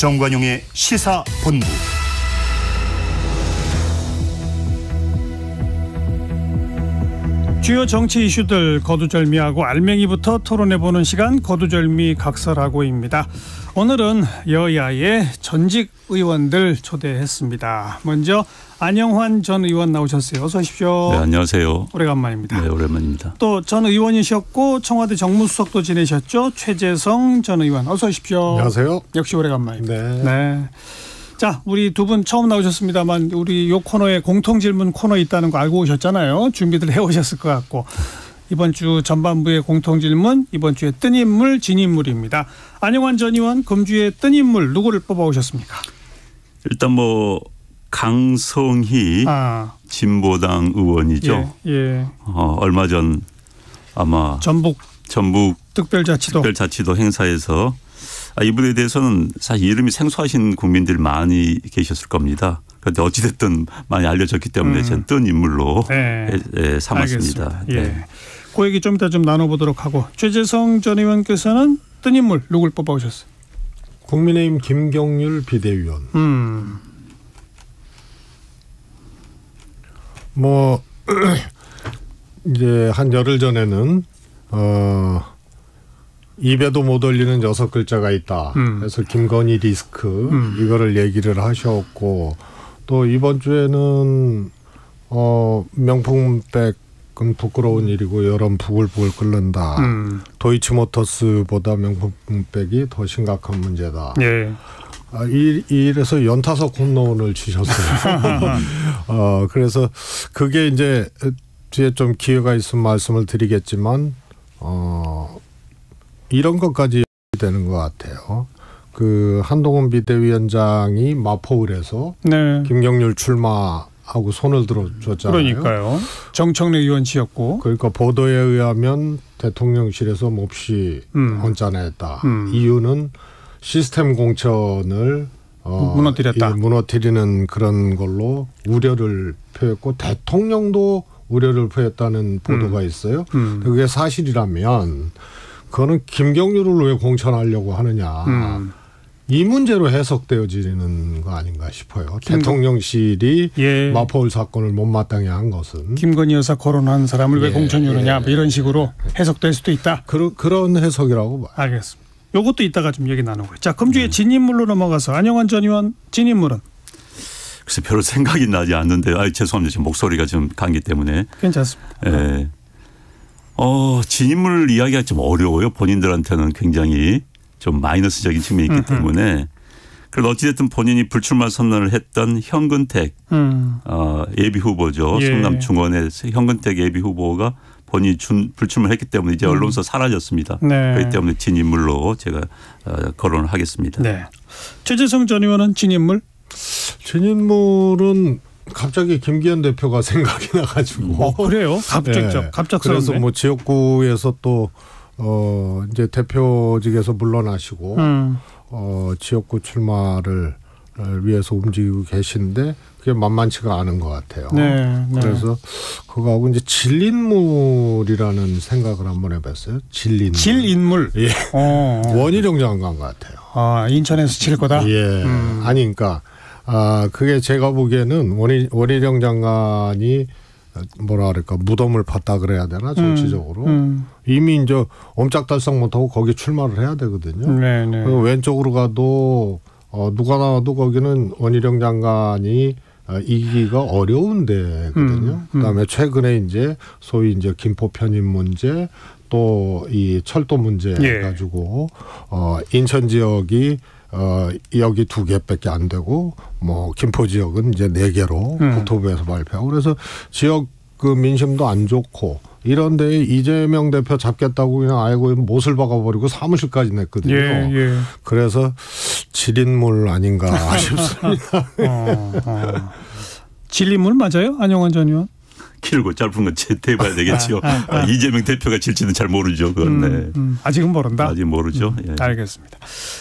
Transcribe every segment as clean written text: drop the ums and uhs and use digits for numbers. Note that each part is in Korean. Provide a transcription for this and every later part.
정관용의 시사본부. 주요 정치 이슈들 거두절미하고 알맹이부터 토론해보는 시간, 거두절미 각설하고입니다. 오늘은 여야의 전직 의원들 초대했습니다. 먼저 안영환 전 의원 나오셨어요. 어서 오십시오. 네, 안녕하세요. 오래간만입니다. 네, 오랜만입니다. 또 전 의원이셨고 청와대 정무수석도 지내셨죠. 최재성 전 의원 어서 오십시오. 안녕하세요. 역시 오래간만입니다. 네. 네. 자, 우리 두 분 처음 나오셨습니다만 우리 요 코너에 공통질문 코너 있다는 거 알고 오셨잖아요. 준비들 해오셨을 것 같고. 이번 주 전반부의 공통질문, 이번 주에 뜬 인물, 진 인물입니다. 안영환 전 의원, 금주의 뜬 인물 누구를 뽑아오셨습니까? 일단 강성희 진보당 의원이죠. 예. 얼마 전 아마 전북 특별자치도 행사에서 이분에 대해서는 사실 이름이 생소하신 국민들 많이 계셨을 겁니다. 그런데 어찌됐든 많이 알려졌기 때문에 저는 뜬 인물로 삼았습니다. 예. 네. 그 얘기 좀 이따 좀 나눠보도록 하고, 최재성 전 의원께서는 뜬 인물 누굴 뽑아오셨어요? 국민의힘 김경률 비대위원. 이제 한 열흘 전에는 입에도 못 올리는 6글자가 있다. 그래서 김건희 리스크 이거를 얘기를 하셨고, 또 이번 주에는 명품백은 부끄러운 일이고 여론 부글부글 끓는다. 도이치모터스보다 명품백이 더 심각한 문제다. 예. 이래서 연타석 홈런을 치셨어요. 그래서 그게 이제 뒤에 좀 기회가 있으면 말씀을 드리겠지만 이런 것까지 되는 것 같아요. 그 한동훈 비대위원장이 마포을에서 김경률 출마하고 손을 들어줬잖아요. 그러니까요. 정청래 의원 지었고. 그러니까 보도에 의하면 대통령실에서 몹시 언짢아했다. 이유는 시스템 공천을 무너뜨렸다. 무너뜨리는 그런 걸로 우려를 표했고, 대통령도 우려를 표했다는 보도가 있어요. 그게 사실이라면 그거는 김경률을 왜 공천하려고 하느냐. 이 문제로 해석되어지는 거 아닌가 싶어요. 대통령실이 마포울 사건을 못마땅해 한 것은. 김건희 여사 거론한 사람을 왜 공천유느냐 이런 식으로 해석될 수도 있다. 그런 해석이라고 봐요. 알겠습니다. 요것도 이따가 좀 얘기 나누고요. 자, 금주의 진 인물로 넘어가서 안영환 전 의원 진 인물은? 글쎄 별로 생각이 나지 않는데 죄송합니다. 지금 목소리가 좀 감기 때문에. 괜찮습니다. 예. 진 인물 이야기가 좀 어려워요. 본인들한테는 굉장히 좀 마이너스적인 측면이 있기 때문에. 그래도 어찌됐든 본인이 불출마 선언을 했던 현근택 예비 후보죠. 성남 중원의 현근택 예비 후보가 본인이 불출마를 했기 때문에 이제 언론에서 사라졌습니다. 그렇기 때문에 진 인물로 제가 거론을 하겠습니다. 네. 최재성 전 의원은 진 인물? 진 인물은 갑자기 김기현 대표가 생각이 나가지고. 그래요? 갑작스럽네. 그래서 지역구에서 또 이제 대표직에서 물러나시고 지역구 출마를 위해서 움직이고 계신데 그게 만만치가 않은 것 같아요. 그래서 그거하고 이제 진인물이라는 생각을 한번 해봤어요. 진인물. 예. 원희룡 장관 같아요. 인천에서 칠 거다. 예. 아니 그러니까 그게 제가 보기에는 원희룡 장관이 무덤을 팠다 그래야 되나 정치적으로. 이미 이제 옴짝달싹 못하고 거기 출마를 해야 되거든요. 왼쪽으로 가도 누가 나와도 거기는 원희룡 장관이 이기기가 어려운 데거든요. 그다음에 최근에 이제 소위 이제 김포 편입 문제, 또 이 철도 문제 가지고 인천 지역이 여기 2개밖에 안 되고 김포 지역은 이제 4개로 국토부에서 발표하고, 그래서 지역 그 민심도 안 좋고 이런 데에 이재명 대표 잡겠다고 그냥 알고 못을 박아버리고 사무실까지 냈거든요. 그래서 진인물 아닌가 싶습니다. 진인물 맞아요? 안영환 전 의원? 길고 짧은 건 제대해봐야 되겠죠. 이재명 대표가 질지는 잘 모르죠. 그건. 아직은 모른다? 아직 모르죠. 알겠습니다.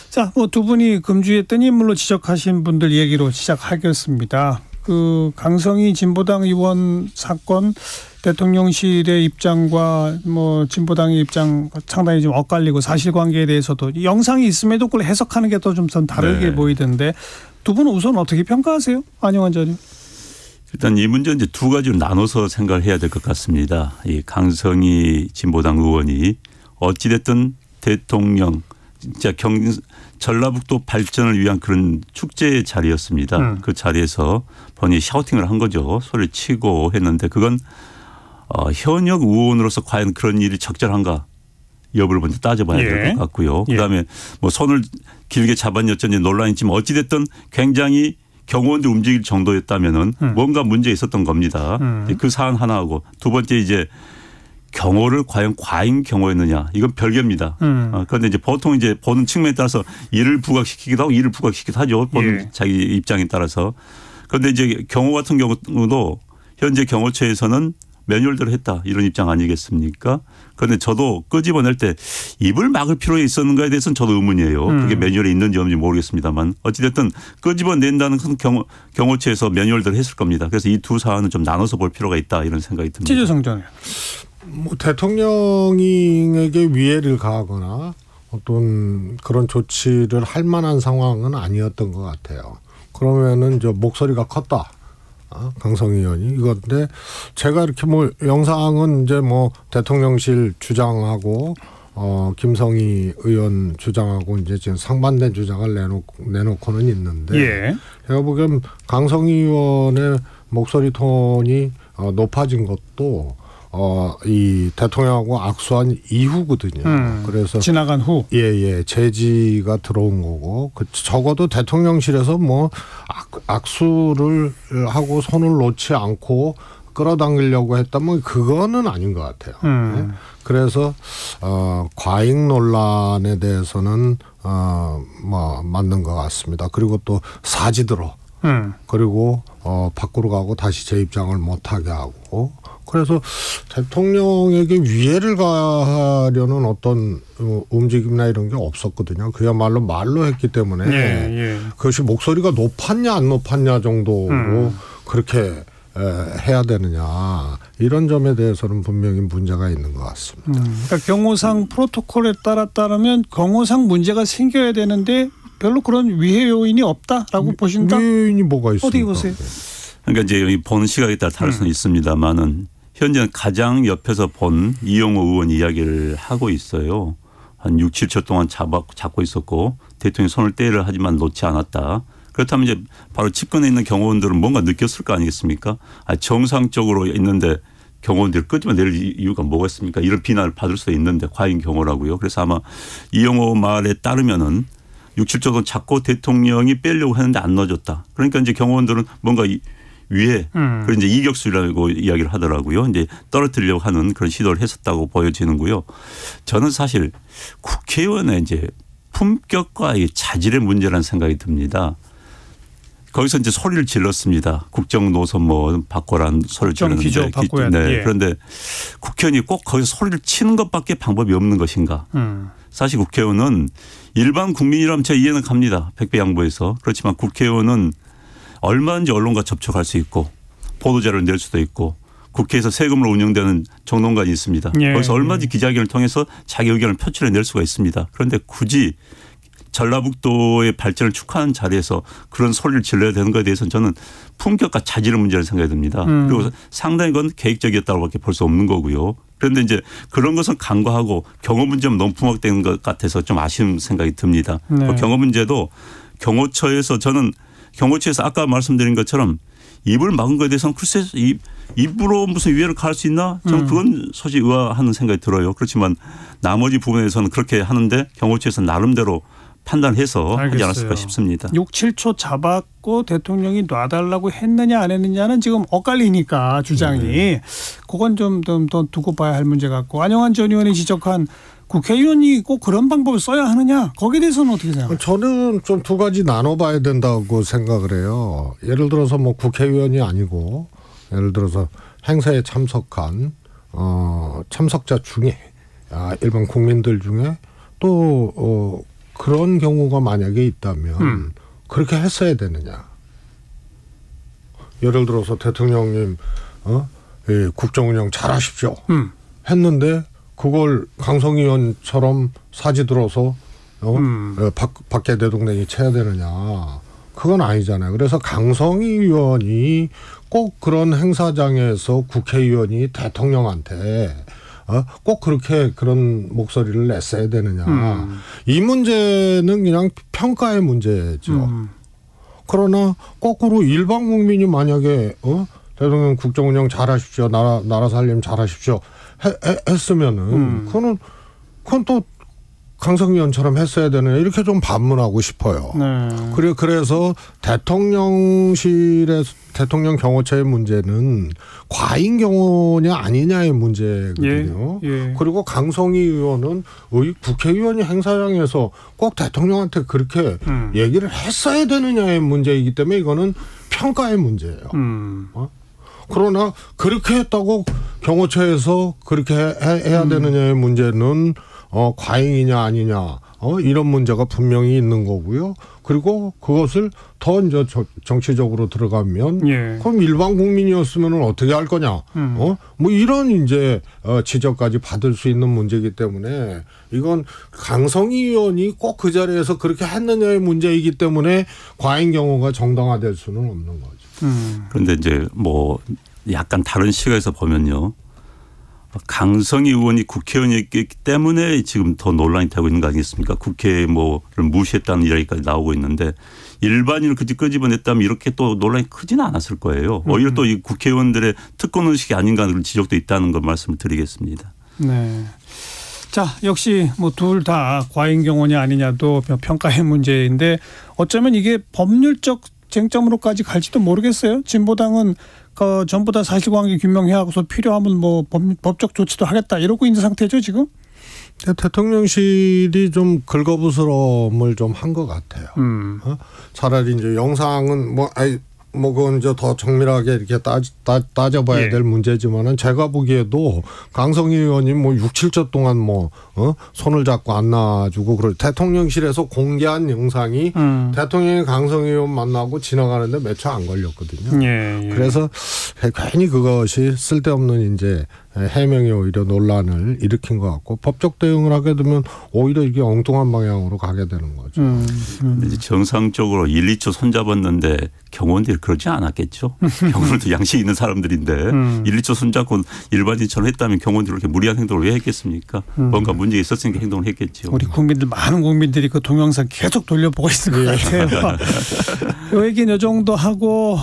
자, 두 분이 금주의 뜬 인물로 지적하신 분들 얘기로 시작하겠습니다. 그 강성희 진보당 의원 사건 대통령실의 입장과 뭐 진보당의 입장 상당히 좀 엇갈리고 사실관계에 대해서도 영상이 있음에도 그걸 해석하는 게 또 좀 다르게 보이던데 두 분은 우선 어떻게 평가하세요? 안영환 전 의원. 일단 이 문제는 이제 두 가지로 나눠서 생각을 해야 될 것 같습니다. 이 강성희 진보당 의원이 어찌됐든 대통령 진짜 전라북도 발전을 위한 그런 축제의 자리였습니다. 그 자리에서 본인이 샤우팅을 한 거죠. 소리를 치고 했는데 그건 현역 의원으로서 과연 그런 일이 적절한가 여부를 먼저 따져봐야 될 것 같고요. 그다음에 뭐 손을 길게 잡았니 어쩐지 논란이 있지만 어찌됐든 굉장히 경호원들 움직일 정도였다면은 뭔가 문제 있었던 겁니다. 그 사안 하나하고 두 번째 이제 경호를 과연 과잉 경호였느냐 이건 별개입니다. 그런데 이제 보통 이제 보는 측면에 따라서 이를 부각시키기도 하고 이를 부각시키기도 하죠. 보는 자기 입장에 따라서. 그런데 이제 경호 같은 경우도 현재 경호처에서는 매뉴얼대로 했다 이런 입장 아니겠습니까? 그런데 저도 끄집어낼 때 입을 막을 필요가 있었는가에 대해서는 저도 의문이에요. 그게 매뉴얼에 있는지 없는지 모르겠습니다만 어찌됐든 끄집어낸다는 큰 경호처에서 매뉴얼대로 했을 겁니다. 그래서 이 두 사안은 좀 나눠서 볼 필요가 있다 이런 생각이 듭니다. 최재성 전 의원. 뭐 대통령에게 위해를 가하거나 어떤 그런 조치를 할 만한 상황은 아니었던 것 같아요. 그러면은 저 목소리가 컸다. 강성희 의원이 이건데 제가 이렇게 뭐 영상은 이제 뭐 대통령실 주장하고 김성희 의원 주장하고 이제 지금 상반된 주장을 내놓고는 있는데 제가 보기엔 강성희 의원의 목소리 톤이 높아진 것도 이 대통령하고 악수한 이후거든요. 그래서 지나간 후. 제지가 들어온 거고 적어도 대통령실에서 뭐 악수를 하고 손을 놓지 않고 끌어당기려고 했다면 그거는 아닌 것 같아요. 그래서 과잉 논란에 대해서는 뭐 맞는 것 같습니다. 그리고 또 사지들어 그리고 밖으로 가고 다시 제 입장을 못하게 하고. 그래서 대통령에게 위해를 가하려는 어떤 움직임이나 이런 게 없었거든요. 그야말로 말로 했기 때문에 그것이 목소리가 높았냐 안 높았냐 정도로 그렇게 해야 되느냐 이런 점에 대해서는 분명히 문제가 있는 것 같습니다. 그러니까 경호상 프로토콜에 따르면 경호상 문제가 생겨야 되는데 별로 그런 위해 요인이 없다라고 보신다? 위해 요인이 뭐가 있습니까? 어떻게 보세요? 그러니까 이제 보는 시각에 따라 다를 수는 있습니다만은 현재는 가장 옆에서 본 이용호 의원 이야기를 하고 있어요. 한 6, 7초 동안 잡고 있었고 대통령이 손을 떼를 하지만 놓지 않았다. 그렇다면 이제 바로 측근에 있는 경호원들은 뭔가 느꼈을 거 아니겠습니까? 정상적으로 있는데 경호원들을 끄집어낼 이유가 뭐가 있습니까? 이런 비난을 받을 수도 있는데 과잉 경호라고요. 그래서 아마 이용호 말에 따르면은 6, 7초 동안 잡고 대통령이 빼려고 했는데 안 넣어줬다. 그러니까 이제 경호원들은 뭔가 위에 그런 이제 이격수라고 이야기를 하더라고요. 이제 떨어뜨리려고 하는 그런 시도를 했었다고 보여지는고요. 저는 사실 국회의원의 이제 품격과 자질의 문제라는 생각이 듭니다. 거기서 이제 소리를 질렀습니다. 국정 노선 뭐 바꿔라는 소리를 질렀는데. 기조 바꿔야 돼. 그런데 국회의원이 꼭 거기서 소리를 치는 것밖에 방법이 없는 것인가. 사실 국회의원은 일반 국민이라면 제 이해는 갑니다. 100배 양보해서. 그렇지만 국회의원은 얼마든지 언론과 접촉할 수 있고 보도자료를 낼 수도 있고 국회에서 세금으로 운영되는 정론관이 있습니다. 거기서 얼마든지 기자회견을 통해서 자기 의견을 표출해낼 수가 있습니다. 그런데 굳이 전라북도의 발전을 축하하는 자리에서 그런 소리를 질러야 되는 것에 대해서는 저는 품격과 자질의 문제를 생각이 듭니다. 그리고 상당히 그건 계획적이었다고밖에 볼 수 없는 거고요. 그런데 이제 그런 것은 간과하고 경호 문제만 너무 부각되는 것 같아서 좀 아쉬운 생각이 듭니다. 경호 문제도 경호처에서 저는 경호처에서 아까 말씀드린 것처럼 입을 막은 것에 대해서는 글쎄 입으로 무슨 위해를 가할 수 있나? 저는 그건 솔직히 의아하는 생각이 들어요. 그렇지만 나머지 부분에서는 그렇게 하는데 경호처에서 나름대로 판단해서 하지 않았을까 싶습니다. 6, 7초 잡았고 대통령이 놔달라고 했느냐 안 했느냐는 지금 엇갈리니까 주장이. 그건 좀 더 두고 봐야 할 문제 같고 안영환 전 의원이 지적한 국회의원이 꼭 그런 방법을 써야 하느냐 거기에 대해서는 어떻게 생각하세요? 저는 좀 두 가지 나눠봐야 된다고 생각을 해요. 예를 들어서 뭐 국회의원이 아니고 예를 들어서 행사에 참석한 참석자 중에 일반 국민들 중에 또 그런 경우가 만약에 있다면 그렇게 했어야 되느냐. 예를 들어서 대통령님 국정운영 잘하십시오. 했는데 그걸 강성희 의원처럼 사지 들어서 박해 대동댕이 쳐야 되느냐. 그건 아니잖아요. 그래서 강성희 의원이 꼭 그런 행사장에서 국회의원이 대통령한테 꼭 그렇게 그런 목소리를 냈어야 되느냐. 이 문제는 그냥 평가의 문제죠. 그러나 거꾸로 일반 국민이 만약에 대통령 국정운영 잘하십시오. 나라 살림 잘하십시오. 했으면은 그건 또 강성희 의원처럼 했어야 되느냐 이렇게 좀 반문하고 싶어요. 네. 그래서 대통령 경호처의 문제는 과잉 경호냐 아니냐의 문제거든요. 예. 그리고 강성희 의원은 국회의원이 행사장에서 꼭 대통령한테 그렇게 얘기를 했어야 되느냐의 문제이기 때문에 이거는 평가의 문제예요. 그러나 그렇게 했다고 경호처에서 그렇게 해야 되느냐의 문제는 과잉이냐 아니냐 이런 문제가 분명히 있는 거고요. 그리고 그것을 더 이제 정치적으로 들어가면 그럼 일반 국민이었으면 어떻게 할 거냐? 뭐 이런 이제 지적까지 받을 수 있는 문제이기 때문에 이건 강성희 의원이 꼭 그 자리에서 그렇게 했느냐의 문제이기 때문에 과잉 경호가 정당화될 수는 없는 거죠. 그런데 이제 뭐 약간 다른 시각에서 보면요. 강성희 의원이 국회의원이었기 때문에 지금 더 논란이 되고 있는 거 아니겠습니까? 국회 뭐를 무시했다는 이야기까지 나오고 있는데 일반인을 끄집어냈다면 이렇게 또 논란이 크지는 않았을 거예요. 오히려 또 이 국회의원들의 특권 의식이 아닌가 하는 지적도 있다는 걸 말씀을 드리겠습니다. 네. 자, 역시 뭐 둘 다 과잉 경호냐 아니냐도 평가의 문제인데 어쩌면 이게 법률적 쟁점으로까지 갈지도 모르겠어요. 진보당은 전부 다 사실관계 규명해하고서 필요하면 뭐 법적 조치도 하겠다 이러고 있는 상태죠 지금? 대통령실이 좀 긁어부스럼을 좀 한 것 같아요. 차라리 이제 영상은 그건 이제 더 정밀하게 이렇게 따져봐야 될 문제지만은 제가 보기에도 강성희 의원이 6, 7초 동안 손을 잡고 안 놔주고 대통령실에서 공개한 영상이 대통령이 강성희 의원 만나고 지나가는데 몇 초 안 걸렸거든요. 그래서 괜히 그것이 쓸데없는 이제 해명이 오히려 논란을 일으킨 것 같고 법적 대응을 하게 되면 오히려 이게 엉뚱한 방향으로 가게 되는 거죠. 이제 정상적으로 1, 2초 손잡았는데 경호원들이 그러지 않았겠죠. 경호원도 양식 있는 사람들인데 1, 2초 손잡고 일반인처럼 했다면 경호원들이 그렇게 무리한 행동을 왜 했겠습니까? 뭔가 문제가 있었으니까 행동을 했겠죠. 우리 많은 국민들이 그 동영상 계속 돌려보고 있을 것 같아요. 이 얘기는 이 정도 하고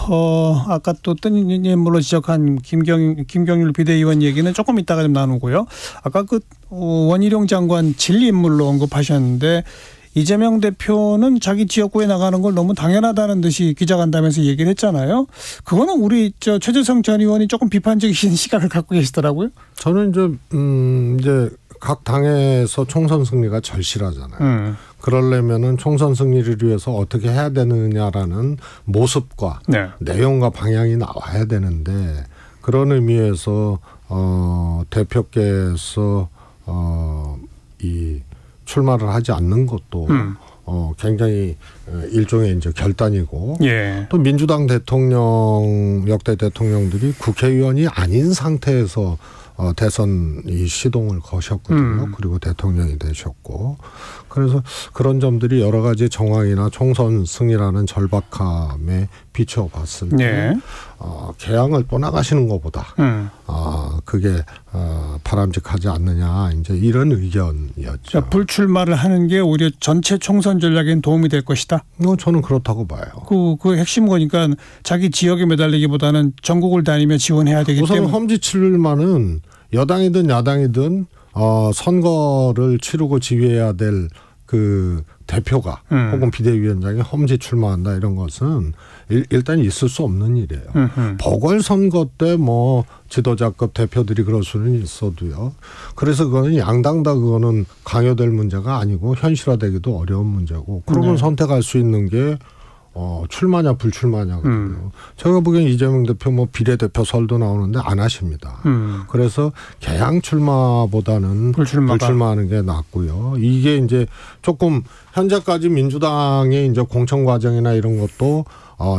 아까 또 뜨님으로 지적한 김경률 비대위원 얘기는 조금 이따가 좀 나누고요. 아까 그 원희룡 장관 진리 인물로 언급하셨는데 이재명 대표는 자기 지역구에 나가는 걸 너무 당연하다는 듯이 기자간담회에서 얘기를 했잖아요. 그거는 우리 최재성 전 의원이 조금 비판적인 시각을 갖고 계시더라고요. 저는 이제 각 당에서 총선 승리가 절실하잖아요. 그러려면은 총선 승리를 위해서 어떻게 해야 되느냐라는 모습과 내용과 방향이 나와야 되는데 그런 의미에서 대표께서 이 출마를 하지 않는 것도 굉장히 일종의 이제 결단이고 또 민주당 역대 대통령들이 국회의원이 아닌 상태에서 대선 시동을 거셨거든요. 그리고 대통령이 되셨고 그래서 그런 점들이 여러 가지 정황이나 총선 승리라는 절박함에 비춰봤을 때 개항을 떠나가시는 것보다 그게 바람직하지 않느냐 이제 이런 의견이었죠. 불출마를 하는 게 오히려 전체 총선 전략에는 도움이 될 것이다. 저는 그렇다고 봐요. 그 핵심 거니까 자기 지역에 매달리기보다는 전국을 다니며 지원해야 되기 때문에. 우선 험지출마는 여당이든 야당이든 선거를 치르고 지휘해야 될 그 대표가 혹은 비대위원장이 험지 출마한다 이런 것은 일단 있을 수 없는 일이에요. 보궐선거 때 지도자급 대표들이 그럴 수는 있어도요. 그래서 그거는 양당 다 그거는 강요될 문제가 아니고 현실화되기도 어려운 문제고 그러면 선택할 수 있는 게 출마냐 불출마냐거든요. 제가 보기엔 이재명 대표 뭐 비례대표 설도 나오는데 안 하십니다. 그래서 개항 출마보다는 불출마하는 게 낫고요. 이게 이제 조금 현재까지 민주당의 이제 공천 과정이나 이런 것도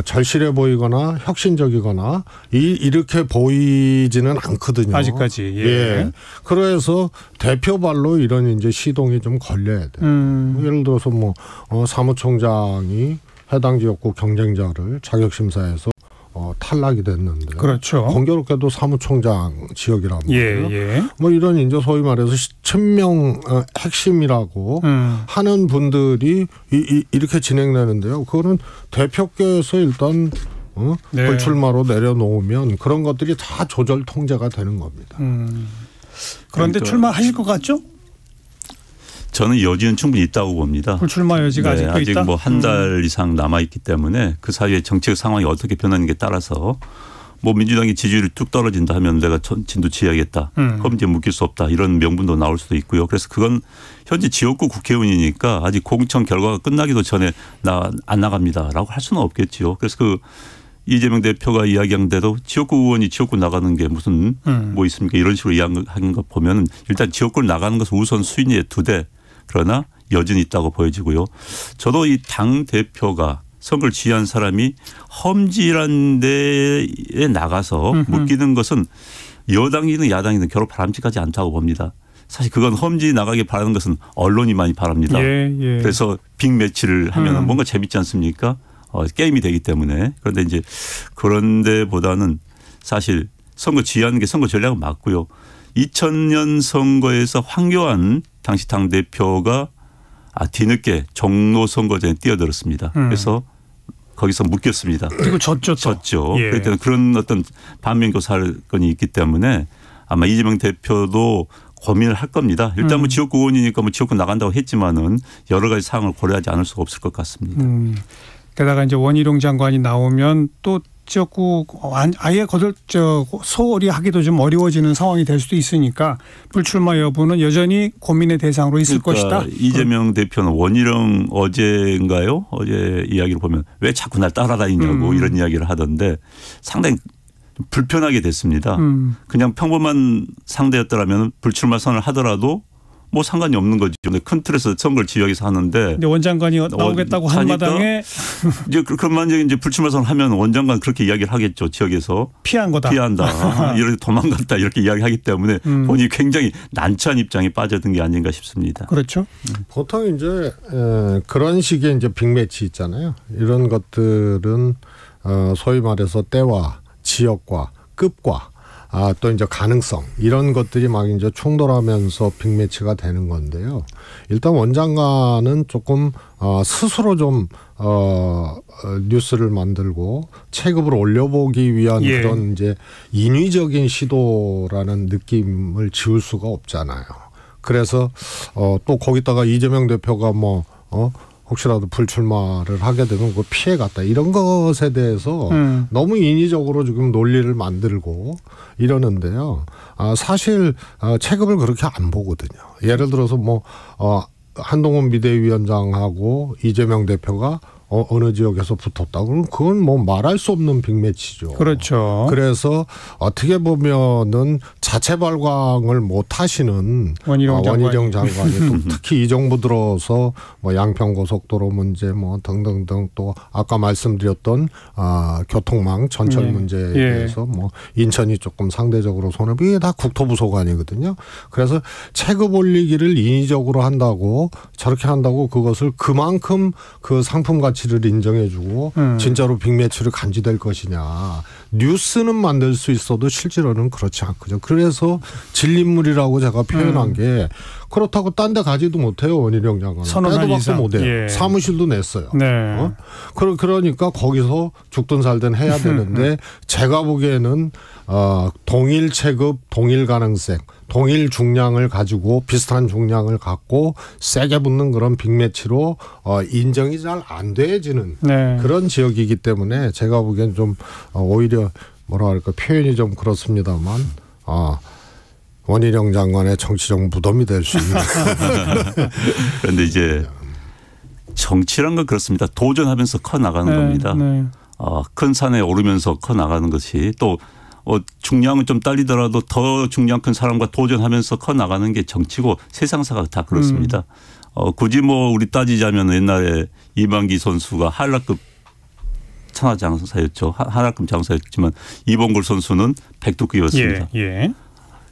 절실해 보이거나 혁신적이거나 이렇게 보이지는 않거든요. 아직까지. 예. 예. 그래서 대표발로 이런 이제 시동이 좀 걸려야 돼요. 예를 들어서 뭐 사무총장이 해당 지역구 경쟁자를 자격심사에서 탈락이 됐는데, 그렇죠. 공교롭게도 사무총장 지역이란 말이에요. 예. 뭐 이런 이제 소위 말해서 천명 핵심이라고 하는 분들이 이렇게 진행되는데요. 그거는 대표께서 일단 네. 불출마로 내려놓으면 그런 것들이 다 조절 통제가 되는 겁니다. 그런데 그러니까 출마하실 것 같죠? 저는 여지는 충분히 있다고 봅니다. 불출마 여지가 아직도 아직 있다? 뭐 한 달 이상 남아있기 때문에 그 사이에 정책 상황이 어떻게 변하는게 따라서 뭐 민주당이 지지율이 뚝 떨어진다 하면 내가 진두지휘하겠다. 험지에 묶일 수 없다. 이런 명분도 나올 수도 있고요. 그래서 그건 현재 지역구 국회의원이니까 아직 공천 결과가 끝나기도 전에 안 나갑니다라고 할 수는 없겠지요. 그래서 그 이재명 대표가 이야기한 대로 지역구 의원이 지역구 나가는 게 무슨 뭐 있습니까? 이런 식으로 이야기하는 거 보면 일단 지역구를 나가는 것은 우선 수위에 두되 그러나 여전히 있다고 보여지고요. 저도 이 당 대표가 선거를 지휘한 사람이 험지라는 데에 나가서 묶이는 것은 여당이든 야당이든 결코 바람직하지 않다고 봅니다. 사실 그건 험지 나가게 바라는 것은 언론이 많이 바랍니다. 예. 그래서 빅매치를 하면 뭔가 재밌지 않습니까? 게임이 되기 때문에. 그런데 이제 그런 데보다는 사실 선거 지휘하는 게 선거 전략은 맞고요. 2000년 선거에서 황교안 당시 당대표가 뒤늦게 종로 선거전에 뛰어들었습니다. 그래서 거기서 묶였습니다. 그리고 졌죠. 예. 그럴 때는 그런 어떤 반면교 사건이 있기 때문에 아마 이재명 대표도 고민을 할 겁니다. 일단 뭐 지역구 의원이니까 뭐 지역구 나간다고 했지만은 여러 가지 사항을 고려하지 않을 수가 없을 것 같습니다. 게다가 이제 원희룡 장관이 나오면 또 지역구 아예 소홀히 하기도 좀 어려워지는 상황이 될 수도 있으니까 불출마 여부는 여전히 고민의 대상으로 있을 그러니까 것이다. 이재명 대표는 원희룡 어제 이야기를 보면 왜 자꾸 날 따라다니냐고 이런 이야기를 하던데 상당히 불편하게 됐습니다. 그냥 평범한 상대였더라면 불출마 선언을 하더라도 뭐 상관이 없는 거죠. 근데 큰 틀에서 선거를 지역에서 하는데. 근데 원장관이 나오겠다고 한 마당에 이제 그만 이제 불출마 선언하면 원장관 그렇게 이야기를 하겠죠. 지역에서 피한 거다. 피한다. 이렇게 도망갔다 이렇게 이야기하기 때문에 본인이 굉장히 난처한 입장에 빠져든 게 아닌가 싶습니다. 그렇죠. 보통 이제 그런 식의 이제 빅매치 있잖아요. 이런 것들은 소위 말해서 때와 지역과 급과 또 이제 가능성 이런 것들이 막 이제 충돌하면서 빅매치가 되는 건데요. 일단 원장관은 조금 스스로 좀 뉴스를 만들고 체급을 올려보기 위한 그런 이제 인위적인 시도라는 느낌을 지울 수가 없잖아요. 그래서 또 거기다가 이재명 대표가 혹시라도 불출마를 하게 되면 그 피해갔다. 이런 것에 대해서 너무 인위적으로 지금 논리를 만들고 이러는데요. 사실 체급을 그렇게 안 보거든요. 예를 들어서 한동훈 비대위원장하고 이재명 대표가 어느 지역에서 붙었다. 그럼 그건 뭐 말할 수 없는 빅매치죠. 그렇죠. 그래서 어떻게 보면은 자체 발광을 못 하시는 원희룡 장관이 또 특히 이 정부 들어서 양평 고속도로 문제 등등등 또 아까 말씀드렸던 교통망 전철 문제에 대해서 인천이 조금 상대적으로 손해보고 이게 다 국토부 소관이거든요. 그래서 체급 올리기를 인위적으로 한다고 저렇게 한다고 그것을 그만큼 그 상품 가치를 인정해주고 진짜로 빅매치를 간주될 것이냐. 뉴스는 만들 수 있어도 실제로는 그렇지 않거든요. 그래서 진린물이라고 제가 표현한 게 그렇다고 딴 데 가지도 못해요. 원희룡 장관은. 빼도 박도 못해요. 사무실도 냈어요. 네. 그러니까 거기서 죽든 살든 해야 되는데 제가 보기에는 동일 체급, 동일 가능성, 동일 중량을 가지고 비슷한 중량을 갖고 세게 붙는 그런 빅매치로 인정이 잘 안 돼지는 그런 지역이기 때문에 제가 보기엔 좀 오히려 표현이 좀 그렇습니다만 원희룡 장관의 정치적 무덤이 될 수 있는. 그런데 이제 정치란 건 그렇습니다. 도전하면서 커 나가는 겁니다. 큰 산에 오르면서 커 나가는 것이 또 중량은 좀 딸리더라도 더 중량 큰 사람과 도전하면서 커 나가는 게 정치고 세상사가 다 그렇습니다. 굳이 뭐 우리 따지자면 옛날에 이만기 선수가 한라급 천하장사였죠. 한라급 장사였지만 이봉골 선수는 백두급이었습니다.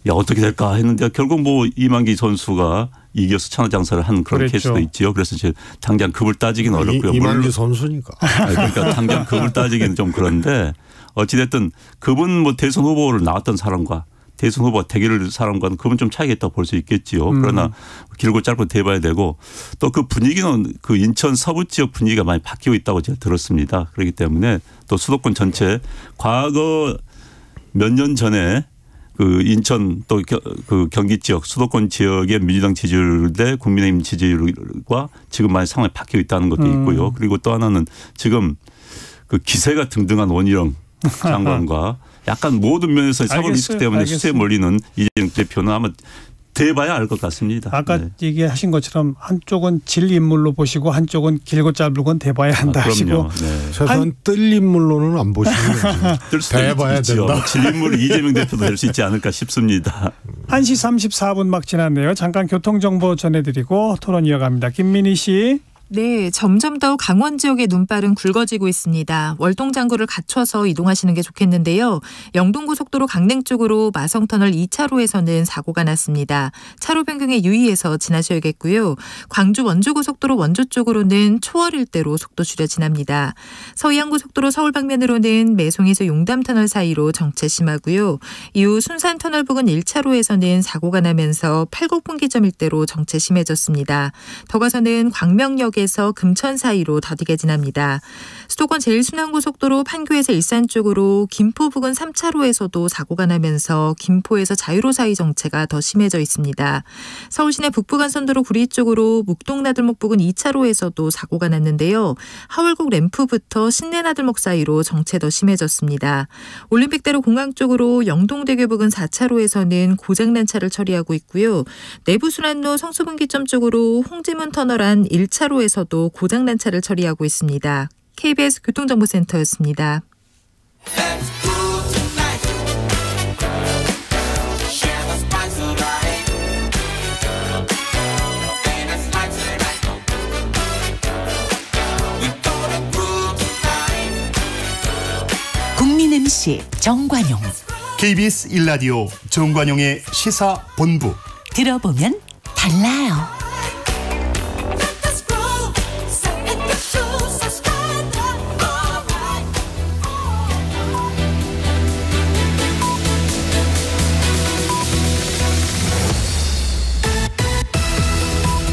야, 어떻게 될까 했는데 결국 뭐 이만기 선수가 이겨서 천하장사를 한 그런 그랬죠. 케이스도 있죠. 그래서 이제 당장 급을 따지기는 어렵고요. 이만기 선수니까. 그러니까 당장 급을 따지기는 좀 그런데 어찌됐든 그분 뭐 대선 후보를 나왔던 사람과 대선 후보 대결을 사람과는 그분 좀 차이가 있다고 볼 수 있겠지요. 그러나 길고 짧고 대봐야 되고 또 그 분위기는 그 인천 서부 지역 분위기가 많이 바뀌고 있다고 제가 들었습니다. 그렇기 때문에 또 수도권 전체 과거 몇 년 전에 그 인천 또 그 경기 지역 수도권 지역의 민주당 지지율 대 국민의힘 지지율과 지금 많이 상황이 바뀌고 있다는 것도 있고요. 그리고 또 하나는 지금 그 기세가 등등한 원희룡 장관과 약간 모든 면에서 사법 리스크 때문에 수세에 몰리는 이재명 대표는 아마 대봐야 알 것 같습니다. 아까 얘기하신 것처럼 한쪽은 질 인물로 보시고 한쪽은 길고 짧은 건 대봐야 한다 하시고. 최소한 뜰 인물로는 안 보시는 거지. 대봐야 된다. 질 인물 이재명 대표도 될 수 있지 않을까 싶습니다. 1시 34분 막 지났네요. 잠깐 교통정보 전해드리고 토론 이어갑니다. 김민희 씨. 네, 점점 더 강원 지역의 눈발은 굵어지고 있습니다. 월동장구를 갖춰서 이동하시는 게 좋겠는데요. 영동고속도로 강릉 쪽으로 마성터널 2차로에서는 사고가 났습니다. 차로 변경에 유의해서 지나셔야겠고요. 광주 원주고속도로 원주 쪽으로는 초월 일대로 속도 줄여 지납니다. 서해안고속도로 서울 방면으로는 매송에서 용담터널 사이로 정체 심하고요. 이후 순산터널 부근 1차로에서는 사고가 나면서 팔곡분기점 일대로 정체 심해졌습니다. 더 가서는 광명역 에서 금천 사이로 더디게 지납니다. 수도권 제1순환고속도로 판교에서 일산 쪽으로 김포 부근 3차로에서도 사고가 나면서 김포에서 자유로 사이 정체가 더 심해져 있습니다. 서울시내 북부간선도로 구리 쪽으로 묵동나들목 부근 2차로에서도 사고가 났는데요. 하월곡 램프부터 신내나들목 사이로 정체 더 심해졌습니다. 올림픽대로 공항 쪽으로 영동대교 부근 4차로에서는 고장난 차를 처리하고 있고요. 내부순환로 성수분기점 쪽으로 홍지문 터널 안 1차로에서도 고장난 차를 처리하고 있습니다. KBS 교통정보센터였습니다. 국민 MC 정관용. KBS 1라디오 정관용의 시사본부. 들어보면 달라요.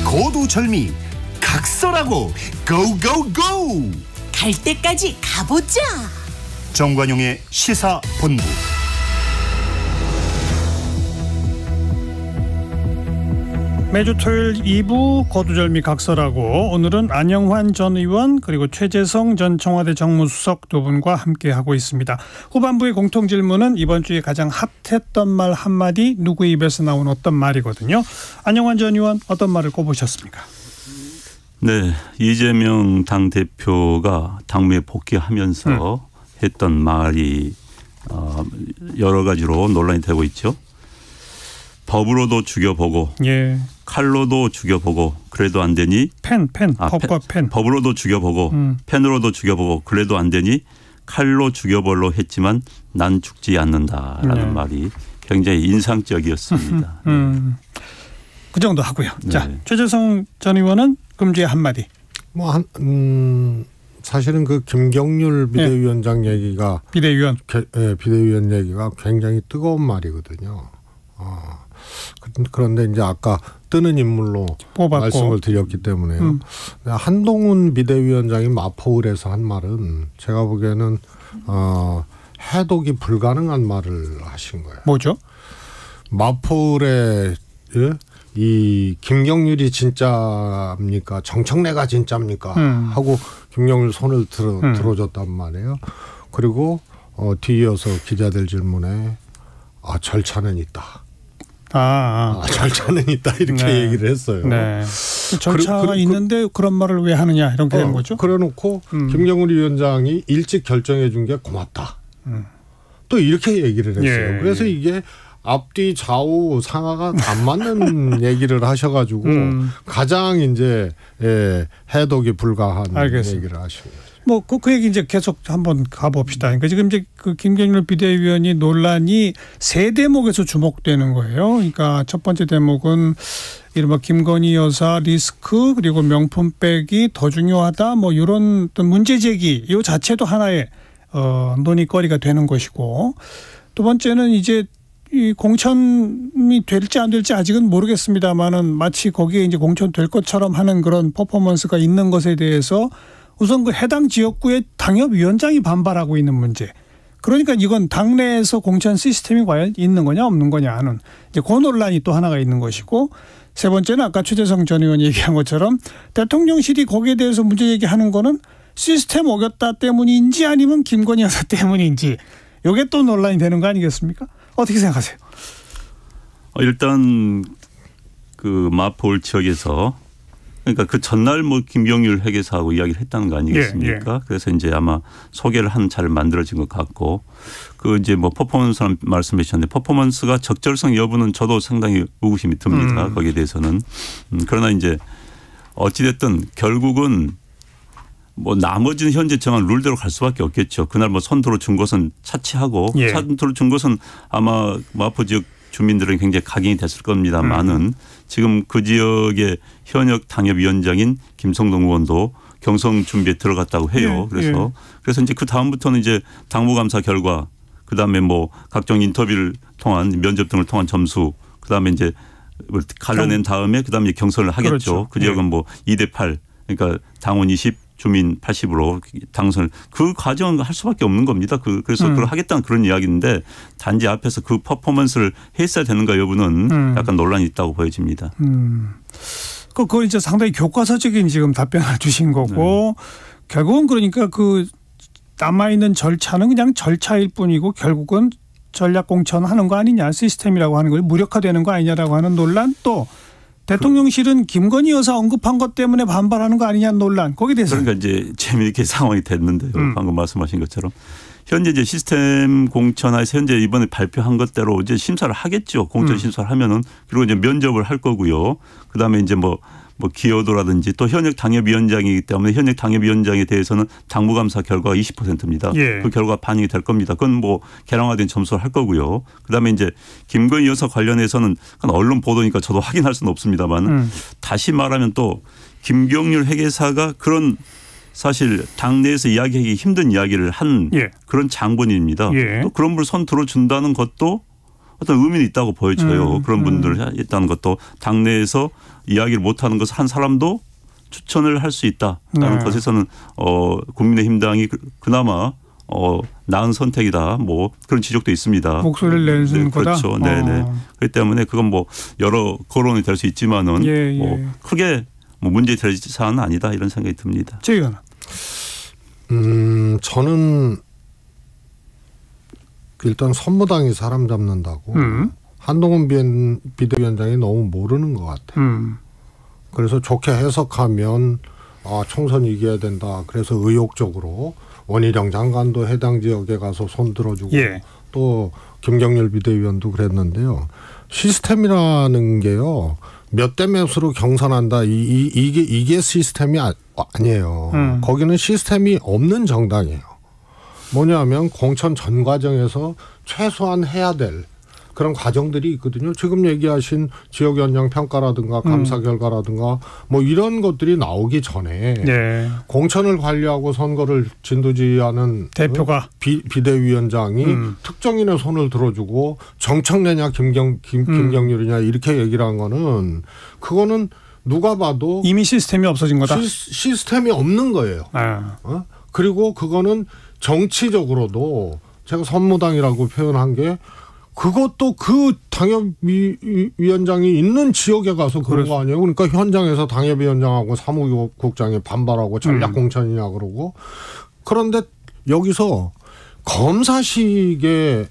고두절미 각설하고 고고고. 갈 때까지 가보자. 정관용의 시사본부. 매주 토요일 2부 고두절미 각설하고 오늘은 안영환 전 의원 그리고 최재성 전 청와대 정무수석 두 분과 함께하고 있습니다. 후반부의 공통질문은 이번 주에 가장 핫했던 말 한마디 누구 입에서 나온 어떤 말이거든요. 안영환 전 의원 어떤 말을 꼽으셨습니까? 네, 이재명 당대표가 당무에 복귀하면서 했던 말이 여러 가지로 논란이 되고 있죠. 법으로도 죽여보고 칼로도 죽여보고 그래도 안 되니 법과 펜. 법으로도 죽여보고 펜으로도 죽여보고 그래도 안 되니 칼로 죽여볼로 했지만 난 죽지 않는다라는 말이 굉장히 인상적이었습니다. 그 정도 하고요. 자, 최재성 전 의원은 금주의 한마디. 사실은 그 김경률 비대위원장 얘기가 비대위원 얘기가 굉장히 뜨거운 말이거든요. 그런데 이제 아까 뜨는 인물로 뽑았고. 말씀을 드렸기 때문에요. 한동훈 비대위원장이 마포을에서 한 말은 제가 보기에는 해독이 불가능한 말을 하신 거예요. 뭐죠? 마포을에 이 김경률이 진짜입니까? 정청래가 진짜입니까? 하고 김경률 손을 들어줬단 말이에요. 그리고 뒤이어서 기자들 질문에 절차는 있다. 절차는 있다 이렇게 네. 얘기를 했어요. 네. 절차가 있는데 그런 말을 왜 하느냐 이렇게 되는 거죠. 그래놓고 김경률 위원장이 일찍 결정해 준 게 고맙다. 또 이렇게 얘기를 했어요. 예. 그래서 이게 앞뒤 좌우 상하가 안 맞는 얘기를 하셔가지고 가장 이제 해독이 불가한 알겠습니다. 얘기를 하시고. 뭐 그 얘기 이제 계속 한번 가봅시다. 그러니까 지금 이제 그 김경률 비대위원이 논란이 세 대목에서 주목되는 거예요. 그러니까 첫 번째 대목은 이른바 김건희 여사 리스크 그리고 명품 빼기 더 중요하다 뭐 이런 어떤 문제 제기 이 자체도 하나의 논의거리가 되는 것이고 두 번째는 이제 이 공천이 될지 안 될지 아직은 모르겠습니다만은 마치 거기에 이제 공천될 것처럼 하는 그런 퍼포먼스가 있는 것에 대해서 우선 그 해당 지역구의 당협위원장이 반발하고 있는 문제. 그러니까 이건 당내에서 공천 시스템이 과연 있는 거냐 없는 거냐 하는 이제 그 논란이 또 하나가 있는 것이고 세 번째는 아까 최재성 전 의원이 얘기한 것처럼 대통령실이 거기에 대해서 문제 제기하는 거는 시스템 어겼다 때문인지 아니면 김건희 여사 때문인지 이게 또 논란이 되는 거 아니겠습니까? 어떻게 생각하세요? 일단 그 마포울 지역에서 그러니까 그 전날 뭐 김경률 회계사하고 이야기를 했다는 거 아니겠습니까? 예. 그래서 이제 아마 소개를 한 잘 만들어진 것 같고 그 이제 뭐 퍼포먼스는 말씀해 주셨는데 퍼포먼스가 적절성 여부는 저도 상당히 의구심이 듭니다. 거기에 대해서는. 그러나 이제 어찌됐든 결국은 뭐 나머지는 현재 정한 룰대로 갈 수밖에 없겠죠. 그날 뭐 선두로 준 것은 차치하고 예. 선두로 준 것은 아마 마포 지역 주민들은 굉장히 각인이 됐을 겁니다만은 지금 그 지역의 현역 당협위원장인 김성동 의원도 경선 준비에 들어갔다고 해요. 예. 그래서 이제 그 다음부터는 이제 당무감사 결과 그 다음에 뭐 각종 인터뷰를 통한 면접 등을 통한 점수 그 다음에 이제 갈려낸 다음에 그 다음에 경선을 하겠죠. 그렇죠. 그 지역은 뭐 2대8 그러니까 당원 20 주민 80으로 당선을 그 과정은 할 수밖에 없는 겁니다. 그래서 그걸 하겠다는 그런 이야기인데 단지 앞에서 그 퍼포먼스를 했어야 되는가 여부는 약간 논란이 있다고 보여집니다. 그건 이제 상당히 교과서적인 지금 답변을 주신 거고 결국은 그러니까 그 남아있는 절차는 그냥 절차일 뿐이고 결국은 전략 공천하는 거 아니냐 시스템이라고 하는 걸 무력화되는 거 아니냐라고 하는 논란 또 대통령실은 김건희 여사 언급한 것 때문에 반발하는 거 아니냐는 논란 거기에 대해서 그러니까 이제 재미있게 상황이 됐는데요. 방금 말씀하신 것처럼 현재 이제 시스템 공천에서 현재 이번에 발표한 것대로 이제 심사를 하겠죠. 공천 심사를 하면은 그리고 이제 면접을 할 거고요. 그 다음에 이제 뭐 기여도라든지 또 현역 당협위원장이기 때문에 현역 당협위원장에 대해서는 당무감사 결과가 20%입니다. 예. 그 결과 반영이 될 겁니다. 그건 뭐 개량화된 점수를 할 거고요. 그다음에 이제 김건희 여사 관련해서는 언론 보도니까 저도 확인할 수는 없습니다만 다시 말하면 또 김경률 회계사가 그런 사실 당내에서 이야기하기 힘든 이야기를 한 그런 장본인입니다. 또 그런 분을 손 들어준다는 것도 어떤 의미는 있다고 보여져요. 그런 분들을 했다는 것도 당내에서 이야기를 못하는 것을 한 사람도 추천을 할 수 있다라는 것에서는 국민의힘당이 그나마 나은 선택이다. 뭐 그런 지적도 있습니다. 목소리를 내는 거다. 그렇죠. 네네. 그렇기 때문에 그건 뭐 여러 거론이 될 수 있지만은 뭐 크게 뭐 문제 될 사안은 아니다 이런 생각이 듭니다. 최 의원. 저는 일단 선무당이 사람 잡는다고 한동훈 비대위원장이 너무 모르는 것 같아요. 그래서 좋게 해석하면 총선 이겨야 된다. 그래서 의욕적으로 원희룡 장관도 해당 지역에 가서 손 들어주고 또 김경률 비대위원도 그랬는데요. 시스템이라는 게요. 몇 대 몇으로 경선한다. 이게 시스템이 아니에요. 거기는 시스템이 없는 정당이에요. 뭐냐면 공천 전 과정에서 최소한 해야 될 그런 과정들이 있거든요. 지금 얘기하신 지역위원장 평가라든가 감사 결과라든가 뭐 이런 것들이 나오기 전에 공천을 관리하고 선거를 진두지휘하는 대표가 비대위원장이 특정인의 손을 들어주고 정청래냐 김경률이냐 이렇게 얘기를 한 거는 그거는 누가 봐도 이미 시스템이 없어진 거다. 시스템이 없는 거예요. 그리고 그거는 정치적으로도 제가 선무당이라고 표현한 게 그것도 그 당협위원장이 있는 지역에 가서 그런 거 아니에요. 그러니까 현장에서 당협위원장하고 사무국장이 반발하고 전략공천이냐 그러고 그런데 여기서 검사식의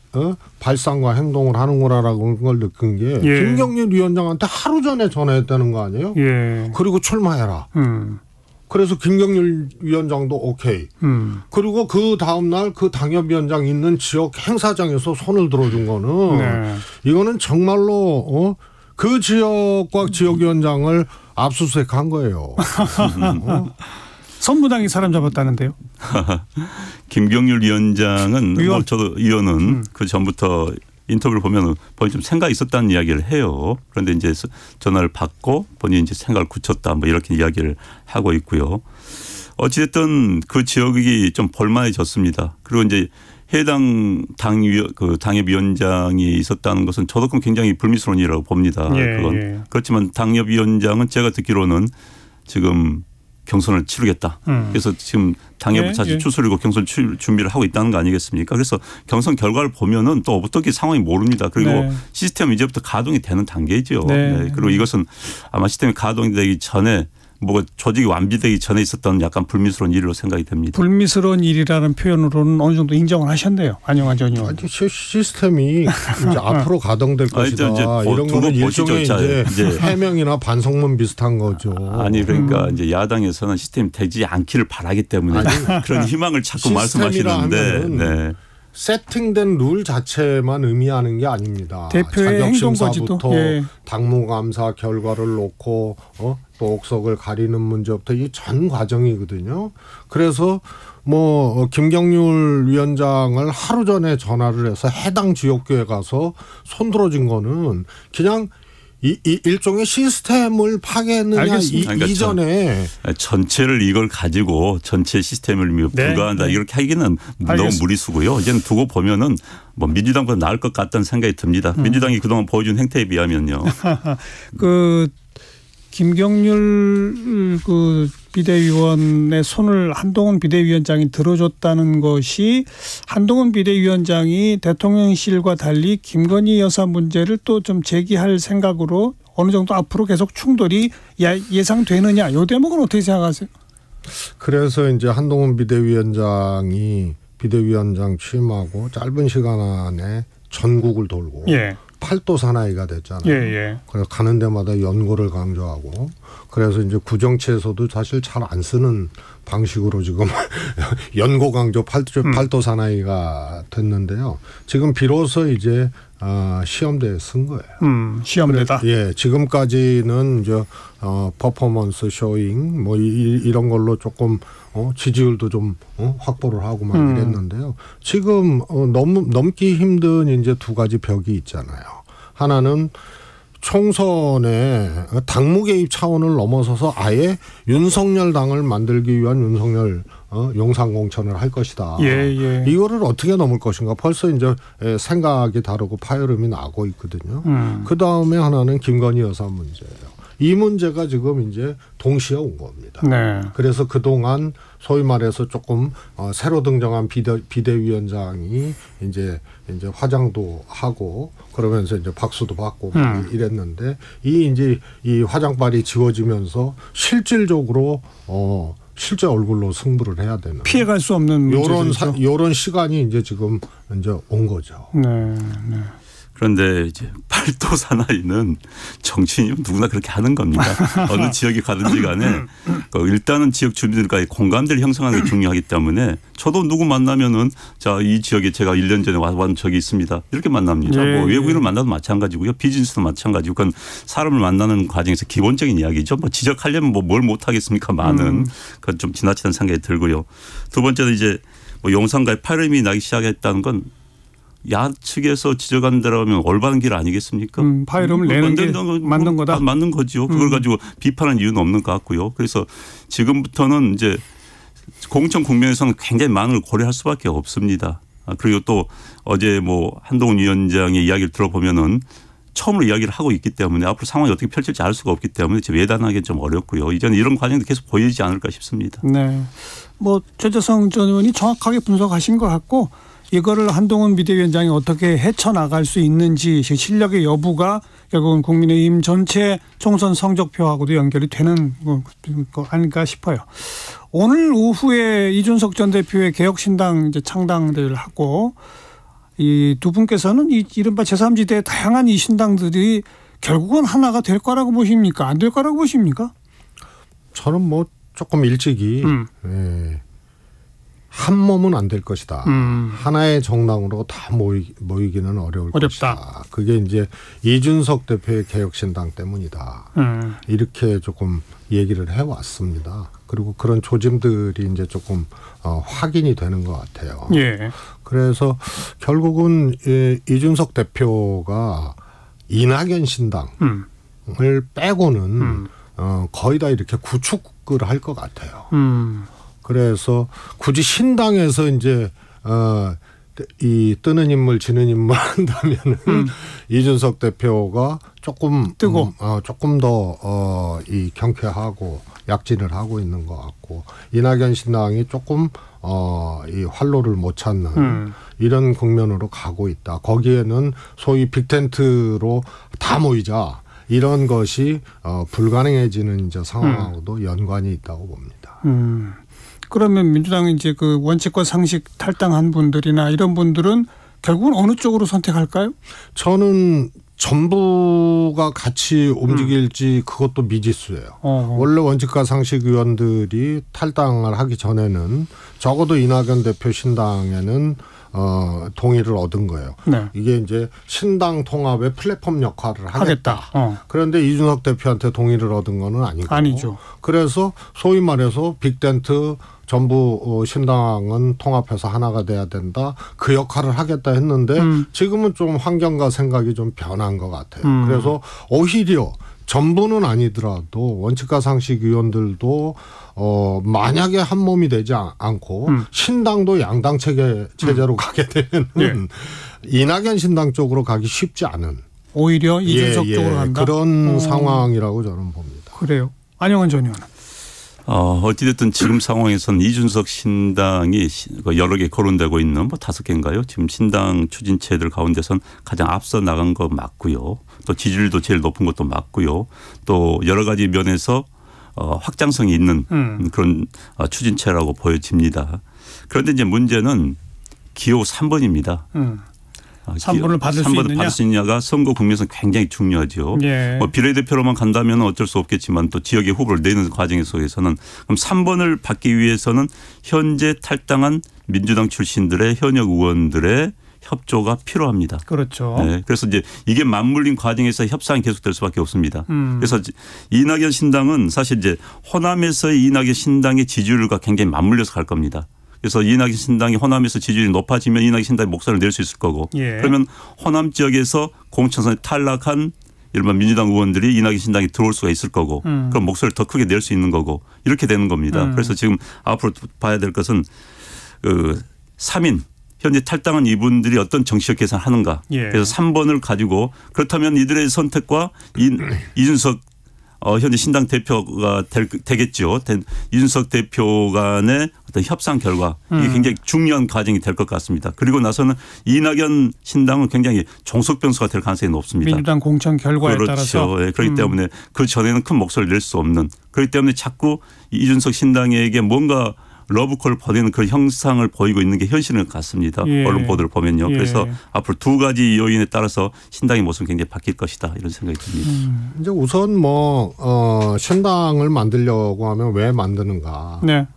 발상과 행동을 하는구나라는 걸 느낀 게 김경률 위원장한테 하루 전에 전화했다는 거 아니에요? 그리고 출마해라. 그래서 김경률 위원장도 오케이. 그리고 그 다음날 그 당협위원장 있는 지역 행사장에서 손을 들어준 거는 이거는 정말로 그 지역과 지역위원장을 압수수색한 거예요. 선무당이 사람 잡았다는데요. 김경률 위원장은 뭐 저도 의원은 그 전부터 인터뷰를 보면 본인 좀 생각이 있었다는 이야기를 해요. 그런데 이제 전화를 받고 본인이 이제 생각을 굳혔다 뭐 이렇게 이야기를 하고 있고요. 어찌됐든 그 지역이 좀 볼만해졌습니다. 그리고 이제 해당 당협위원장이 있었다는 것은 저도 굉장히 불미스러운 일이라고 봅니다. 그건 그렇지만 당협위원장은 제가 듣기로는 지금 경선을 치르겠다. 그래서 지금 당협 자체 추스리고 경선 준비를 하고 있다는 거 아니겠습니까? 그래서 경선 결과를 보면은 또 어떻게 상황이 모릅니다. 그리고 시스템은 이제부터 가동이 되는 단계죠. 그리고 이것은 아마 시스템이 가동이 되기 전에 뭐 조직이 완비되기 전에 있었던 약간 불미스러운 일로 생각이 됩니다. 불미스러운 일이라는 표현으로는 어느 정도 인정을 하셨네요. 안영환 전 의원. 시스템이 이제 앞으로 가동될 것이다. 이런 거는 일종의 이제 해명이나 반성문 비슷한 거죠. 아니 그러니까 이제 야당에서는 시스템이 되지 않기를 바라기 때문에 그런 희망을 자꾸 말씀하시는데 세팅된 룰 자체만 의미하는 게 아닙니다. 대표의 행동거지도 당무감사 결과를 놓고 또 옥석을 가리는 문제부터 이 전 과정이거든요. 그래서 뭐 김경률 위원장을 하루 전에 전화를 해서 해당 지역구에 가서 손들어준 거는 그냥 일종의 시스템을 파괴했느냐 이전에 전체를 이걸 가지고 전체 시스템을 불가한다 이렇게 하기는 너무 무리수고요. 이제는 두고 보면은 뭐 민주당보다 나을 것 같다는 생각이 듭니다. 민주당이 그동안 보여준 행태에 비하면요. 그 김경률 그 비대위원의 손을 한동훈 비대위원장이 들어줬다는 것이 한동훈 비대위원장이 대통령실과 달리 김건희 여사 문제를 또 좀 제기할 생각으로 어느 정도 앞으로 계속 충돌이 예상되느냐. 이 대목은 어떻게 생각하세요? 그래서 이제 한동훈 비대위원장이 비대위원장 취임하고 짧은 시간 안에 전국을 돌고 팔도 사나이가 됐잖아요. 그래서 가는 데마다 연고를 강조하고 그래서 이제 구정치에서도 사실 잘 안 쓰는 방식으로 지금 연고 강조 팔도 사나이가 됐는데요. 지금 비로소 이제 시험대에 쓴 거예요. 시험대다. 지금까지는 이제 퍼포먼스 쇼잉 뭐 이런 걸로 조금 지지율도 좀 확보를 하고 막 이랬는데요. 지금 너무 넘기 힘든 이제 두 가지 벽이 있잖아요. 하나는 총선에 당무 개입 차원을 넘어서서 아예 윤석열 당을 만들기 위한 윤석열 용산 공천을 할 것이다. 이거를 어떻게 넘을 것인가. 벌써 이제 생각이 다르고 파열음이 나고 있거든요. 그 다음에 하나는 김건희 여사 문제예요. 이 문제가 지금 이제 동시에 온 겁니다. 그래서 그동안 소위 말해서 조금 새로 등장한 비대위원장이 이제 화장도 하고 그러면서 이제 박수도 받고 이랬는데 이 화장발이 지워지면서 실질적으로 실제 얼굴로 승부를 해야 되는 피해갈 수 없는 이런 시간이 이제 지금 온 거죠. 그런데 이제 팔도 사나이는 정치인이면 누구나 그렇게 하는 겁니다. 어느 지역에 가든지 간에 일단은 지역 주민들과의 공감대를 형성하는 게 중요하기 때문에 저도 누구 만나면은 자, 이 지역에 제가 1년 전에 와본 적이 있습니다. 이렇게 만납니다. 뭐 외국인을 만나도 마찬가지고요. 비즈니스도 마찬가지고 그건 사람을 만나는 과정에서 기본적인 이야기죠. 뭐 지적하려면 뭐 뭘 못하겠습니까? 많은. 그건 좀 지나치다는 생각이 들고요. 두 번째는 이제 뭐 용산가에 파열음이 나기 시작했다는 건 야측에서 지적한다라면 올바른 길 아니겠습니까? 파열음을 내는 게 맞는 거다. 맞는 거죠. 그걸 가지고 비판할 이유는 없는 것 같고요. 그래서 지금부터는 이제 공천 국면에서는 굉장히 많은 걸 고려할 수밖에 없습니다. 그리고 또 어제 뭐 한동훈 위원장의 이야기를 들어보면은 처음으로 이야기를 하고 있기 때문에 앞으로 상황이 어떻게 펼칠지 알 수가 없기 때문에 예단하기는 좀 어렵고요. 이제는 이런 과정도 계속 보이지 않을까 싶습니다. 뭐 최재성 전 의원이 정확하게 분석하신 것 같고 이거를 한동훈 비대위원장이 어떻게 헤쳐나갈 수 있는지 실력의 여부가 결국은 국민의힘 전체 총선 성적표하고도 연결이 되는 거 아닐까 싶어요. 오늘 오후에 이준석 전 대표의 개혁신당 이제 창당을 하고 이 두 분께서는 이 이른바 제3지대의 다양한 이 신당들이 결국은 하나가 될 거라고 보십니까? 안 될 거라고 보십니까? 저는 뭐 조금 일찍이 한 몸은 안 될 것이다. 하나의 정당으로 다 모이기는 어려울 어렵다. 것이다. 그게 이제 이준석 대표의 개혁신당 때문이다. 이렇게 조금 얘기를 해왔습니다. 그리고 그런 조짐들이 이제 조금 확인이 되는 것 같아요. 예. 그래서 결국은 이준석 대표가 이낙연 신당을 빼고는 거의 다 이렇게 구축을 할 것 같아요. 그래서 굳이 신당에서 이제 이 뜨는 인물 지는 인물 한다면은 이준석 대표가 조금 뜨고 조금 더 이 경쾌하고 약진을 하고 있는 것 같고 이낙연 신당이 조금 이 활로를 못 찾는 이런 국면으로 가고 있다. 거기에는 소위 빅텐트로 다 모이자 이런 것이 불가능해지는 이제 상황하고도 연관이 있다고 봅니다. 그러면 민주당은 이제 그 원칙과 상식 탈당한 분들이나 이런 분들은 결국은 어느 쪽으로 선택할까요? 저는 전부가 같이 움직일지 그것도 미지수예요. 원래 원칙과 상식 의원들이 탈당을 하기 전에는 적어도 이낙연 대표 신당에는 동의를 얻은 거예요. 네. 이게 이제 신당 통합의 플랫폼 역할을 하겠다. 그런데 이준석 대표한테 동의를 얻은 거는 아니죠. 그래서 소위 말해서 빅텐트 전부 신당은 통합해서 하나가 돼야 된다. 그 역할을 하겠다 했는데 지금은 좀 환경과 생각이 좀 변한 것 같아요. 그래서 오히려 전부는 아니더라도 원칙과 상식 의원들도 만약에 한 몸이 되지 않고 신당도 양당 체제로 가게 되면 이낙연 신당 쪽으로 가기 쉽지 않은 오히려 이준석 쪽으로 간다. 그런 상황이라고 저는 봅니다. 그래요. 안영환 전 의원은. 어찌됐든 지금 상황에서는 이준석 신당이 여러 개 거론되고 있는 뭐 5개인가요? 지금 신당 추진체들 가운데선 가장 앞서 나간 거 맞고요. 또 지지율도 제일 높은 것도 맞고요. 또 여러 가지 면에서 확장성이 있는 그런 추진체라고 보여집니다. 그런데 이제 문제는 기호 3번입니다. 3번을 받을 수 있느냐가 선거 국면에서 굉장히 중요하죠. 예. 뭐 비례대표로만 간다면 어쩔 수 없겠지만 또 지역의 후보를 내는 과정 속에서는 그럼 3번을 받기 위해서는 현재 탈당한 민주당 출신들의 현역 의원들의 협조가 필요합니다. 그렇죠. 네. 그래서 이제 이게 맞물린 과정에서 협상이 계속될 수밖에 없습니다. 그래서 이낙연 신당은 사실 이제 호남에서의 이낙연 신당의 지지율과 굉장히 맞물려서 갈 겁니다. 그래서 이낙연 신당이 호남에서 지지율이 높아지면 이낙연 신당이 목소리를 낼 수 있을 거고 그러면 호남 지역에서 공천선에 탈락한 일반 민주당 의원들이 이낙연 신당에 들어올 수가 있을 거고 그럼 목소리를 더 크게 낼 수 있는 거고 이렇게 되는 겁니다. 그래서 지금 앞으로 봐야 될 것은 3인 현재 탈당한 이분들이 어떤 정치적 계산을 하는가. 그래서 3번을 가지고 그렇다면 이들의 선택과 이준석 현재 신당 대표가 되겠죠. 이준석 대표 간의 어떤 협상 결과 이게 굉장히 중요한 과정이 될 것 같습니다. 그리고 나서는 이낙연 신당은 굉장히 종속 변수가 될 가능성이 높습니다. 민주당 공천 결과에 따라서. 그렇죠. 네. 그렇기 때문에 그 전에는 큰 목소리를 낼 수 없는 그렇기 때문에 자꾸 이준석 신당에게 뭔가 러브콜을 보내는 그런 형상을 보이고 있는 게 현실인 것 같습니다. 언론 보도를 보면요. 그래서 앞으로 두 가지 요인에 따라서 신당의 모습은 굉장히 바뀔 것이다 이런 생각이 듭니다. 이제 우선 뭐 신당을 만들려고 하면 왜 만드는가? 네.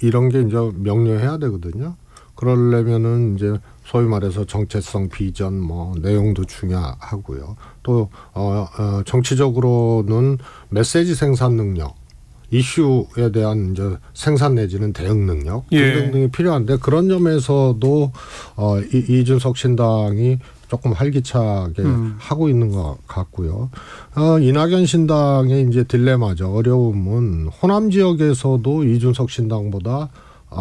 이런 게 이제 명료해야 되거든요. 그러려면은 이제 소위 말해서 정체성, 비전, 뭐 내용도 중요하고요. 또 정치적으로는 메시지 생산 능력. 이슈에 대한 이제 생산 내지는 대응 능력 등등이 필요한데 그런 점에서도 이준석 신당이 조금 활기차게 하고 있는 것 같고요. 이낙연 신당의 이제 딜레마죠. 어려움은 호남 지역에서도 이준석 신당보다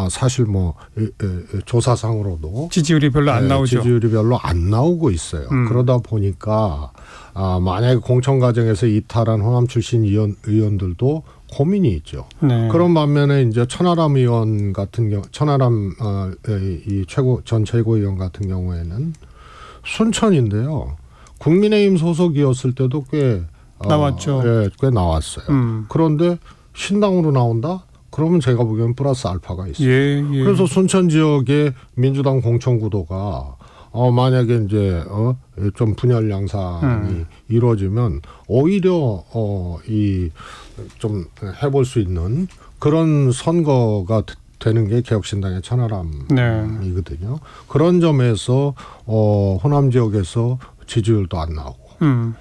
사실 뭐 조사상으로도 지지율이 별로 안 나오죠. 지지율이 별로 안 나오고 있어요. 그러다 보니까 만약에 공천 과정에서 이탈한 호남 출신 의원들도 고민이 있죠. 네. 그런 반면에 이제 천하람 의원 같은 경우, 천하람 이 전 최고위원 같은 경우에는 순천인데요. 국민의힘 소속이었을 때도 꽤 나왔죠. 예, 꽤 나왔어요. 그런데 신당으로 나온다? 그러면 제가 보기엔 플러스 알파가 있어요. 예. 그래서 순천 지역의 민주당 공천 구도가 만약에 이제 좀 분열 양상이 이루어지면 오히려 이 좀 해볼 수 있는 그런 선거가 되는 게 개혁신당의 천하람이거든요. 그런 점에서 호남 지역에서 지지율도 안 나오고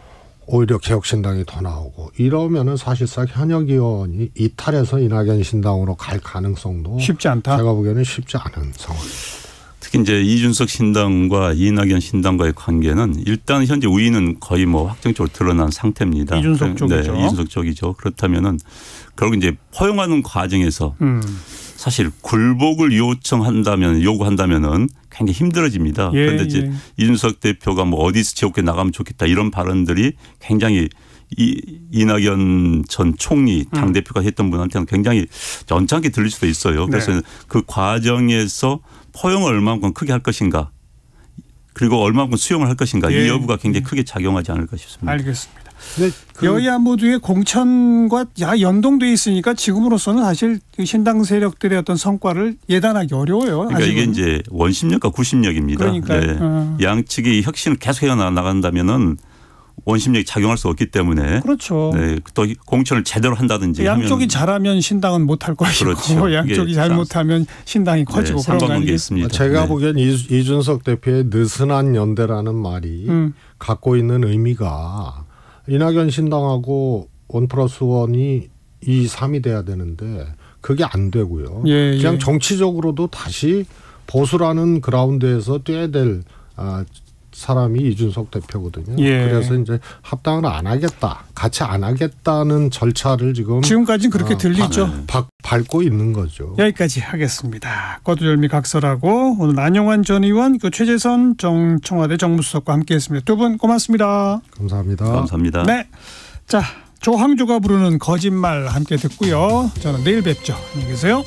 오히려 개혁신당이 더 나오고 이러면은 사실상 현역 의원이 이탈해서 이낙연 신당으로 갈 가능성도 쉽지 않다. 제가 보기에는 쉽지 않은 상황입니다. 특히 이제 이준석 신당과 이낙연 신당과의 관계는 일단 현재 우위는 거의 뭐 확정적으로 드러난 상태입니다. 이준석 쪽이죠. 네, 이준석 쪽이죠. 그렇다면은 결국 이제 포용하는 과정에서 사실 굴복을 요구한다면은 굉장히 힘들어집니다. 그런데 이제 이준석 대표가 뭐 어디서 지역에 나가면 좋겠다 이런 발언들이 굉장히 이낙연 전 총리 당대표가 했던 분한테는 굉장히 연창하게 들릴 수도 있어요. 그래서 그 과정에서 포용을 얼마만큼 크게 할 것인가 그리고 얼마만큼 수용을 할 것인가 이 여부가 굉장히 크게 작용하지 않을까 싶습니다. 알겠습니다. 여야 모두의 공천과 연동돼 있으니까 지금으로서는 사실 신당 세력들의 어떤 성과를 예단하기 어려워요. 그러니까 이게 이제 원심력과 구심력입니다. 그러니까요. 양측의 혁신을 계속 해나간다면은 원심력이 작용할 수 없기 때문에 그렇죠. 네, 또 공천을 제대로 한다든지 양쪽이 잘하면 신당은 못할 것이고 그렇죠. 양쪽이 잘못하면 신당이 커지고 그런 거 아니겠습니까? 제가 보기엔 이준석 대표의 느슨한 연대라는 말이 갖고 있는 의미가 이낙연 신당하고 1+1이 2, 3이 돼야 되는데 그게 안 되고요. 그냥 정치적으로도 다시 보수라는 그라운드에서 뛰어야 될 사람이 이준석 대표거든요. 그래서 이제 합당을 안 하겠다, 같이 안 하겠다는 절차를 지금까지는 그렇게 들리죠. 밟고 있는 거죠. 여기까지 하겠습니다. 거두절미 각설하고 오늘 안영환 전 의원, 최재선 청와대 정무수석과 함께했습니다. 두 분 고맙습니다. 감사합니다. 감사합니다. 네, 자 조항조가 부르는 거짓말 함께 듣고요. 저는 내일 뵙죠. 안녕히 계세요.